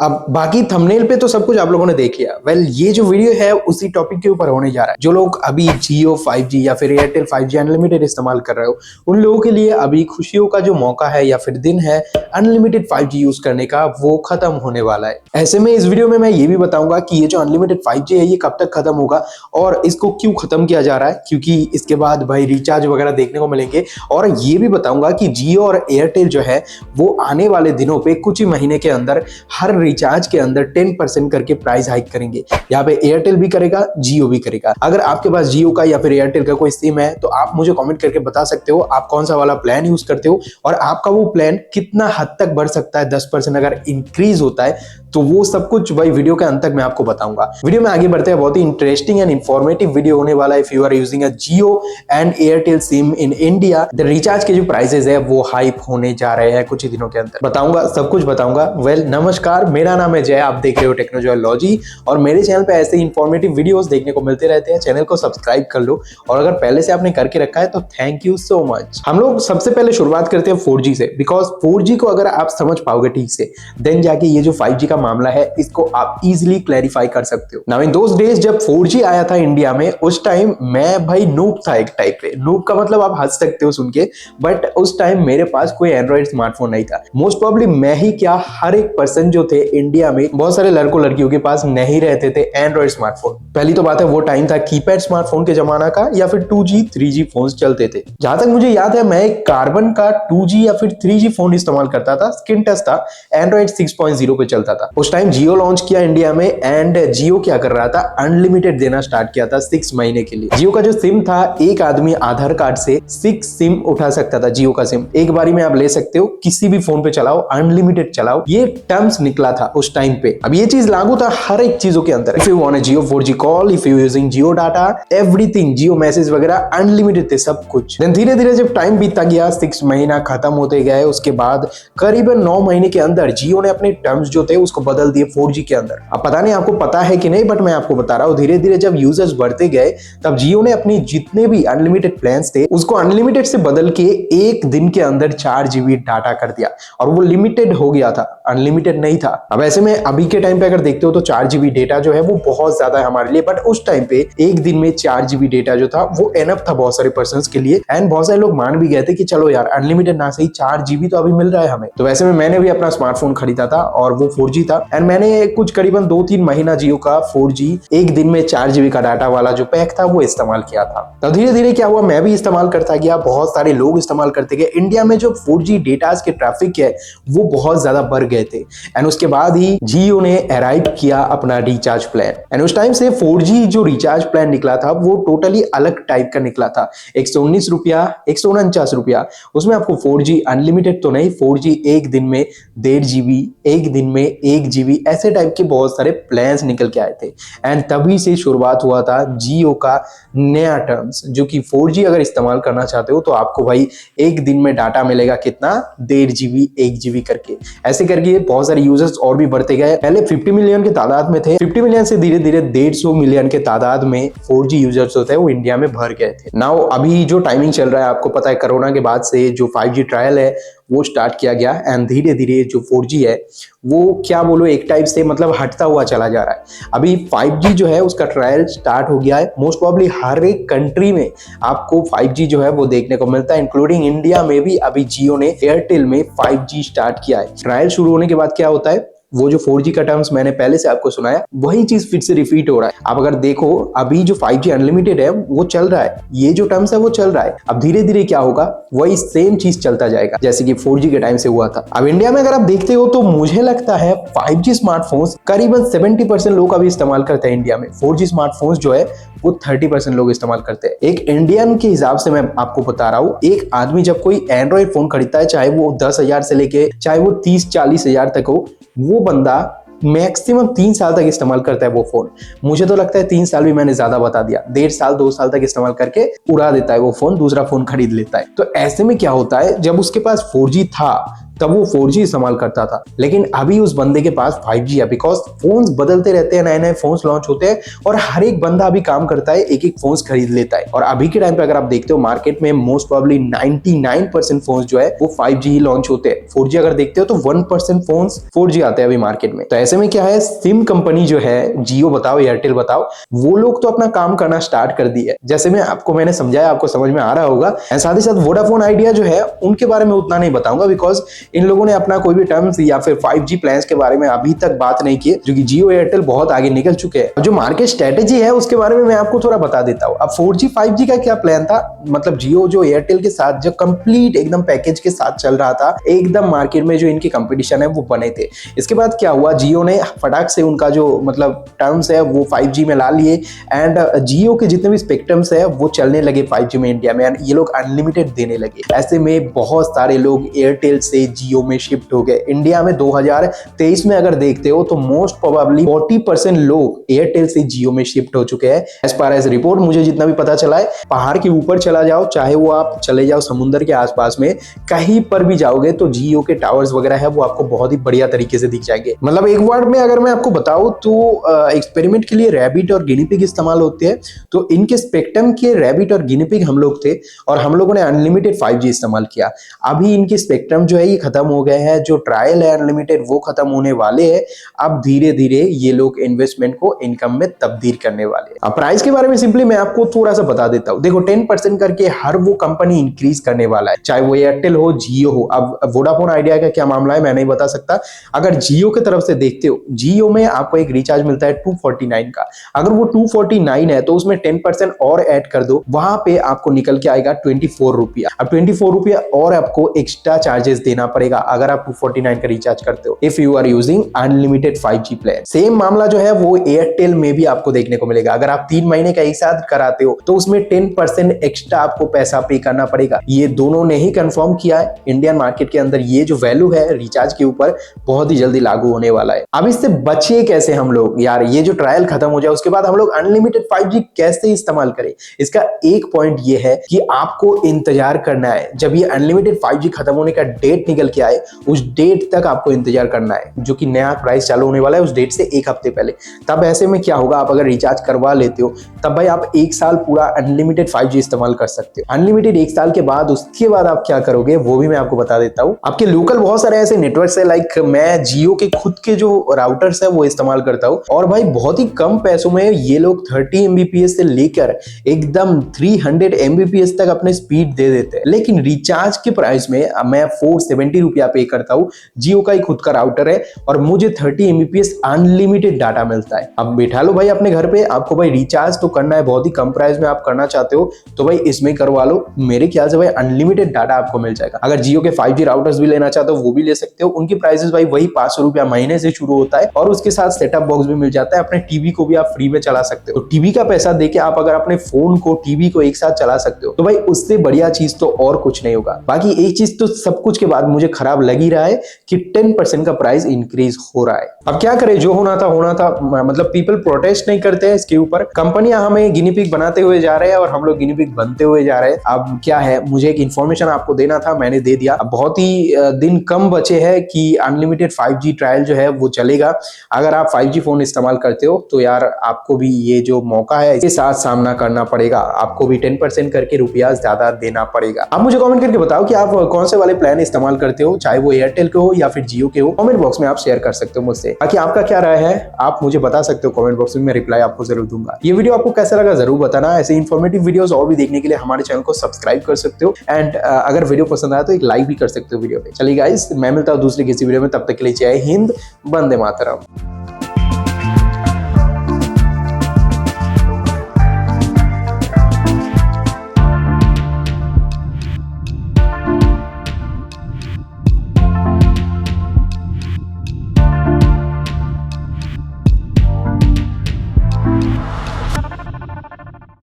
अब बाकी थंबनेल पे तो सब कुछ आप लोगों ने देख लिया। वेल, ये जो वीडियो है उसी टॉपिक के ऊपर होने जा रहा है। जो लोग अभी जियो 5G या फिर एयरटेल 5G अनलिमिटेड इस्तेमाल कर रहे हो, उन लोगों के लिए अभी खुशियों का जो मौका है या फिर दिन है अनलिमिटेड 5G यूज करने का, वो खत्म होने वाला है। ऐसे में इस वीडियो में मैं ये भी बताऊंगा कि ये जो अनलिमिटेड 5G है ये कब तक खत्म होगा और इसको क्यों खत्म किया जा रहा है, क्योंकि इसके बाद भाई रिचार्ज वगैरह देखने को मिलेंगे। और ये भी बताऊंगा कि जियो और एयरटेल जो है वो आने वाले दिनों पे कुछ ही महीने के अंदर हर रिचार्ज के अंदर 10% करके प्राइस हाइक करेंगे। यहाँ पे एयरटेल भी करेगा, जियो भी करेगा। अगर आपके पास जियो का या फिर एयरटेल का कोई सिम है तो आप मुझे कमेंट करके बता सकते हो आप कौन सा वाला प्लान यूज करते हो और आपका वो प्लान कितना हद तक बढ़ सकता है। 10% अगर इंक्रीज होता है तो वो सब कुछ भाई वीडियो के अंत तक मैं आपको बताऊंगा। वीडियो में आगे बढ़ते हैं, बहुत ही इंटरेस्टिंग एंड इंफॉर्मेटिव वीडियो होने वाला है। If you are using a Jio and Airtel sim in India, the recharge के जो प्राइसेस है वो हाइप होने जा रहे हैं कुछ ही दिनों के अंदर। बताऊंगा, सब कुछ बताऊंगा। वेल, नमस्कार, मेरा नाम है जय, आप देख रहे हो टेक्नोलॉजी और मेरे चैनल पे ऐसे इंफॉर्मेटिव वीडियोस देखने को मिलते रहते हैं। चैनल को सब्सक्राइब कर लो और अगर पहले से आपने करके रखा है तो थैंक यू सो मच। हम लोग सबसे पहले शुरुआत करते हैं 4G से, बिकॉज 4G को अगर आप समझ पाओगे ठीक से, देन जाके ये जो 5G का मामला है इसको आप इजीली क्लैरिफाई कर सकते हो। नाउ इन दोस डेज जब 4G आया था इंडिया में, उस टाइम मैं भाई नूब था एक टाइप पे। नूब का मतलब आप हंस सकते हो सुन के, बट उस टाइम मेरे पास कोई एंड्रॉइड स्मार्टफोन नहीं था। मोस्ट प्रोबेबली मैं ही क्या, हर एक पर्सन जो थे इंडिया में, बहुत सारे लड़कों लड़कियों के पास नहीं रहते थे एंड्रॉइड स्मार्टफोन। पहली तो बात है वो टाइम था कीपैड स्मार्टफोन के जमाना का, या फिर 2G 3G फोन चलते थे। जहां तक मुझे याद है मैं कार्बन का 2G या फिर 3G फोन इस्तेमाल करता था, स्क्रीन टच था, एंड्रॉइड 6.0 पे चलता था। उस टाइम जियो लॉन्च किया इंडिया में एंड जियो क्या कर रहा था, अनलिमिटेड देना स्टार्ट किया था 6 महीने के लिए। जियो का जो सिम था, एक आदमी आधार कार्ड से 6 सिम उठा सकता था। जियो का सिम एक बारी में आप ले सकते हो, किसी भी फोन पे चलाओ, अनलिमिटेड चलाओ, ये टर्म्स निकला था उस टाइम पे। अब ये चीज लागू था हर एक चीजों के अंदर। If you want a Jio 4G call, if you using Jio data, everything, Jio message वगैरह अनलिमिटेड थे सब कुछ। देन धीरे धीरे जब टाइम बीतता गया, 6 महीना खत्म होते गए, उसके बाद करीबन 9 महीने के अंदर जियो ने अपने टर्म्स जो थे उसको बदल दिए 4G के अंदर। अब पता नहीं आपको पता है कि नहीं, बट मैं आपको बता रहा हूँ, धीरे धीरे जब यूजर्स बढ़ते गए तब जियो ने अपनी जितने भी अनलिमिटेड प्लान्स थे उसको अनलिमिटेड से बदल के एक दिन के अंदर 4 GB डाटा कर दिया और वो लिमिटेड हो गया था, अनलिमिटेड नहीं था। अब ऐसे में अभी के टाइम पे अगर देखते हो तो 4 GB डेटा जो है वो बहुत ज्यादा है हमारे लिए, बट उस टाइम पे एक दिन में 4 GB डेटा जो था वो एनफ था बहुत सारे पर्संस के लिए। एंड बहुत सारे लोग मान भी गए थे कि चलो यार अनलिमिटेड ना सही 4 GB तो अभी मिल रहा है हमें। तो वैसे में मैंने भी अपना स्मार्टफोन खरीदा था और वो 4G था एंड मैंने कुछ करीबन 2-3 महीना जियो का 4G एक दिन में 4 GB का डाटा वाला जो पैक था वो इस्तेमाल किया था। तो धीरे धीरे क्या हुआ, मैं भी इस्तेमाल करता गया, बहुत सारे लोग इस्तेमाल करते गए। इंडिया में जो 4G डेटा के ट्रैफिक है वो बहुत ज्यादा बढ़ गए थे एंड उसके बाद ही जियो ने अराइव किया अपना रिचार्ज प्लान। एंड उस टाइम से 4G जो रिचार्ज प्लान निकला था वो टोटली अलग टाइप का निकला था। 119 रुपया, 149 रुपया, उसमें आपको 4G अनलिमिटेड तो नहीं, 4G एक दिन में 1.5 GB, एक दिन में 1 GB, ऐसे टाइप के बहुत सारे प्लान्स निकल के आए थे। एंड तभी से शुरुआत हुआ था जियो का नया टर्म्स, जो कि 4G अगर इस्तेमाल करना चाहते हो तो आपको भाई एक दिन में डाटा मिलेगा कितना, 1.5 GB, 1 GB करके। ऐसे करके बहुत सारे यूजर्स और भी बढ़ते गए। पहले 50 मिलियन के तादाद में थे, 50 मिलियन से धीरे धीरे 150 मिलियन के तादाद में 4G यूजर्स होते हैं वो इंडिया में भर गए थे। नाउ अभी जो टाइमिंग चल रहा है, आपको पता है कोरोना के बाद से जो 5G ट्रायल है वो स्टार्ट किया गया एंड धीरे धीरे जो 4G है वो क्या बोलो एक टाइप से मतलब हटता हुआ चला जा रहा है। अभी 5G जो है उसका ट्रायल स्टार्ट हो गया है। मोस्ट प्रोबेबली हर एक कंट्री में आपको 5G जो है वो देखने को मिलता है, इंक्लूडिंग इंडिया में भी। अभी जियो ने एयरटेल में 5G स्टार्ट किया है। ट्रायल शुरू होने के बाद क्या होता है, वो जो 4G का टर्म्स मैंने पहले से आपको सुनाया वही चीज फिर से रिपीट हो रहा है। आप अगर देखो अभी जो 5G अनलिमिटेड है वो चल रहा है, ये जो टर्म्स है वो चल रहा है। अब धीरे धीरे क्या होगा, वही सेम चीज चलता जाएगा जैसे कि 4G के टाइम से हुआ था। अब इंडिया में अगर आप देखते हो तो मुझे लगता है 5G स्मार्टफोन्स करीबन 70% लोग अभी इस्तेमाल करते हैं इंडिया में। 4G स्मार्टफोन्स जो है वो 30% लोग इस्तेमाल करते हैं। एक इंडियन के हिसाब से मैं आपको बता रहा हूँ, एक आदमी जब कोई एंड्रॉइड फोन खरीदता है, चाहे वो 10,000 से लेके चाहे वो 30-40 हजार तक हो, वो बंदा मैक्सिमम 3 साल तक इस्तेमाल करता है वो फोन। मुझे तो लगता है 3 साल भी मैंने ज्यादा बता दिया, 1.5 साल 2 साल तक इस्तेमाल करके उड़ा देता है वो फोन, दूसरा फोन खरीद लेता है। तो ऐसे में क्या होता है, जब उसके पास 4G था तब वो 4G इस्तेमाल करता था, लेकिन अभी उस बंदे के पास 5G है। बिकॉज फोन्स बदलते रहते हैं, नए नए फोन्स लॉन्च होते हैं और हर एक बंदा अभी काम करता है, एक एक फोन्स खरीद लेता है। और अभी के टाइम पे अगर आप देखते हो मार्केट में मोस्ट प्रोबेबली 99% फोन्स जो है वो 5G ही लॉन्च होते हैं। 4G अगर देखते हो तो 1% फोन्स 4G आते हैं अभी मार्केट में। तो ऐसे में क्या है, सिम कंपनी जो है, जियो बताओ एयरटेल बताओ, वो लोग तो अपना काम करना स्टार्ट कर दी है। जैसे मैंने समझाया, आपको समझ में आ रहा होगा। साथ ही साथ वोडाफोन आइडिया जो है उनके बारे में उतना नहीं बताऊंगा, बिकॉज इन लोगों ने अपना कोई भी टर्म्स या फिर 5G प्लान्स के बारे में अभी तक बात नहीं की, जो कि जियो एयरटेल बहुत आगे निकल चुके हैं। जो मार्केट स्ट्रेटेजी है उसके बारे में मैं आपको थोड़ा बता देता हूं। अब 4G 5G का क्या प्लान था, मतलब जियो जो एयरटेल के साथ जो कंप्लीट एकदम पैकेज के साथ चल रहा था, एकदम मार्केट में जो इनके कंपटीशन है वो बने थे। इसके बाद क्या हुआ, जियो ने फटाक से उनका जो मतलब टर्म्स है वो 5G में ला लिए एंड जियो के जितने भी स्पेक्ट्रम्स है वो चलने लगे 5G में इंडिया में, ये लोग अनलिमिटेड देने लगे। ऐसे में बहुत सारे लोग एयरटेल से जियो में शिफ्ट हो गए। इंडिया में 2023 में अगर देखते हो तो मोस्ट प्रोबेबली 40% लोग एयरटेल से जियो में शिफ्ट हो चुके हैं। एज पार एज रिपोर्ट मुझे जितना भी पता चला है, पहाड़ के ऊपर चला जाओ, चाहे वो आप चले जाओ समुद्र के आसपास में, कहीं पर भी जाओगे तो जियो के टावर्स वगैरह है वो आपको बहुत ही बढ़िया तरीके से दिख जाएंगे। मतलब एक वर्ड में अगर मैं आपको बताऊं तो एक्सपेरिमेंट के लिए रैबिट और गिनी पिग इस्तेमाल होते हैं। तो इनके स्पेक्ट्रम के रैबिट और गिनी पिग हम लोग थे और हम लोगों ने अनलिमिटेड 5G इस्तेमाल किया। अभी इनके स्पेक्ट्रम जो है ये खत्म हो गए हैं, जो ट्रायल है अनलिमिटेड वो खत्म होने वाले हैं। अब धीरे धीरे ये लोग इन्वेस्टमेंट को इनकम में तब्दील करने वाले हैं। अब प्राइस के बारे में सिंपली मैं आपको थोड़ा सा बता देता हूं। देखो 10% करके हर वो कंपनी इंक्रीज करने वाला है, चाहे वो एयरटेल हो जियो हो। अब वोडाफोन आइडिया का क्या मामला है मैं नहीं बता सकता। अगर जियो की तरफ से देखते हो, जियो में आपको एक रिचार्ज मिलता है 249 का। अगर वो 249 है तो उसमें 10% और ऐड कर दो, वहां पे आपको निकल के आएगा 24 रुपया। अब 24 रुपया और आपको एक्स्ट्रा चार्जेस देना पड़ेगा अगर आप 249 का रिचार्ज करते हो, if you are using unlimited 5G plan. Same मामला जो है वो एयरटेल में भी आपको देखने को मिलेगा। अगर आप 3 महीने का एक साथ कराते हो तो उसमें 10% एक्स्ट्रा आपको पैसा पे करना पड़ेगा। ये दोनों ने ही कंफर्म किया है इंडियन मार्केट के अंदर। ये जो वैल्यू है रिचार्ज के ऊपर बहुत ही जल्दी लागू होने वाला है। अब इससे बचे कैसे हम लोग यार, ये जो ट्रायल खत्म हो जाए उसके बाद हम लोग अनलिमिटेड 5G कैसे इस्तेमाल करें। इसका एक पॉइंट ये है कि आपको इंतजार करना है। जब ये अनलिमिटेड 5G खत्म होने का डेट निकल के आए, उस डेट तक आपको इंतजार करना है, जो कि नया प्राइस चालू होने वाला है उस डेट से एक हफ्ते पहले। तब ऐसे में क्या होगा, आप अगर रिचार्ज करवा लेते हो तब भाई आप एक साल पूरा अनलिमिटेड 5G इस्तेमाल कर सकते हो। अनलिमिटेड एक साल के बाद उसके बाद आप क्या करोगे वो भी मैं आपको बता देता हूँ। आपके लोकल बहुत सारे ऐसे नेटवर्क्स है, लाइक मैं जियो के खुद के जो राउटर्स है वो इस्तेमाल करता हूँ और भाई बहुत ही कम पैसों में ये लोग 30 Mbps से लेकर एकदम 300 Mbps तक अपने स्पीड दे देते हैं। लेकिन रिचार्ज के प्राइस में मैं 470 रुपया पे करता हूँ। जियो का ही खुद का राउटर है और मुझे 30 Mbps अनलिमिटेड डाटा मिलता है। अब बैठा लो भाई अपने घर पे, आपको भाई रिचार्ज तो करना है, बहुत ही कम प्राइस में आप करना चाहते हो तो भाई इसमें करवा लो। मेरे ख्याल से भाई अनलिमिटेड डाटा आपको मिल जाएगा। अगर जियो के 5G राउटर्स भी लेना चाहते हो वो भी ले सकते हो। उनकी प्राइसेस भाई वही 500 रुपया महीने से शुरू होता है और उसके साथ सेटअप बॉक्स भी मिल जाता है। अपने टीवी को भी आप फ्री में चला सकते हो। तो टीवी का पैसा देके आप अगर अपने फोन को टीवी को एक साथ चला सकते हो तो भाई उससे बढ़िया चीज तो और कुछ नहीं होगा। बाकी एक चीज तो सब कुछ के बाद मुझे खराब लग ही रहा है कि 10% का प्राइस इंक्रीज हो रहा है। अब क्या करें, जो होना था मतलब पीपल प्रोटेस्ट नहीं करते हैं इसके ऊपर। कंपनियां हमें गिनी पिग बनाते हुए जा रहे हैं और हम लोग गिनी पिग बनते हुए जा रहे हैं। अब क्या है, मुझे एक इन्फॉर्मेशन आपको देना था, मैंने दे दिया। अब बहुत ही दिन कम बचे हैं कि अनलिमिटेड 5G ट्रायल जो है वो चलेगा। अगर आप 5G फोन इस्तेमाल करते हो तो यार आपको भी ये जो मौका है इसके साथ सामना करना पड़ेगा। आपको भी 10% करके रुपया ज्यादा देना पड़ेगा। आप मुझे कमेंट करके बताओ कि आप कौन से वाले प्लान इस्तेमाल करते हो, चाहे वो एयरटेल के हो या फिर जियो के हो। कमेंट बॉक्स में आप शेयर कर सकते हो मुझसे। बाकी आपका क्या राय है आप मुझे बता सकते हो कमेंट बॉक्स में, मैं रिप्लाई आपको जरूर दूंगा। ये वीडियो आपको कैसा लगा जरूर बताना। ऐसे इन्फॉर्मेटिव वीडियोस और भी देखने के लिए हमारे चैनल को सब्सक्राइब कर सकते हो एंड अगर वीडियो पसंद आया तो एक लाइक भी कर सकते हो वीडियो पे। चलिए गाइस, मैं मिलता हूँ दूसरी किसी वीडियो में, तब तक के लिए जय हिंद, वंदे मातरम।